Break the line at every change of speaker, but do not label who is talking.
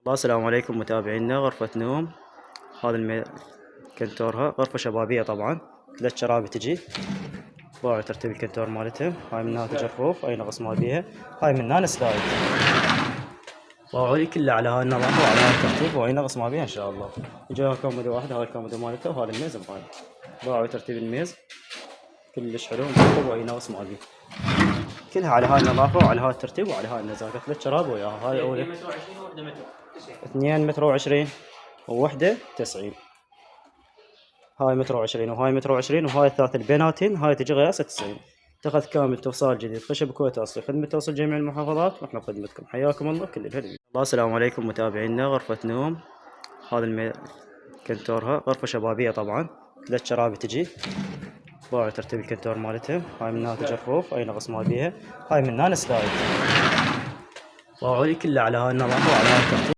الله السلام عليكم متابعينا. غرفة نوم هذا كنتورها غرفة شبابية طبعا، 3 شرابي تجي. باعوا ترتيب الكنتور مالتها. هاي من هنا تجي الرفوف، اي نقص ما بيها. هاي من هنا سلايد. باعوا لي كلها على هاي النظافة وعلى هاي الترتيب واي نقص ما بيها ان شاء الله. جاها كومودو واحدة، هاي الكومودو مالتها وهذا الميز بهاي. باعوا ترتيب الميز كلش حلو مرتب واي نقص ما بيه. كلها على هاي النظافة وعلى هاي الترتيب وعلى هاي النزاكة. 3 شراب وياها. هاي أولى 2 متر و20 ووحدة 90. هاي متر و20 وهاي متر و20 وهاي الثلاث البيناتين. هاي تجي غياسة 90. تاخذ كامل توصال جديد، خشب كويت اصلي، خدمة توصل جميع المحافظات واحنا بخدمتكم. حياكم الله كل الهدي. الله السلام عليكم متابعينا. غرفة نوم هذا كنتورها غرفة شبابية طبعا، 3 شرابي تجي. باعوا ترتيب الكنتور مالتها. هاي من هنا تجي الرفوف، اي نقص ما بيها. هاي من هنا سلايد. باعوا لي كلها على هاي النظافة وعلى هاي الترتيب.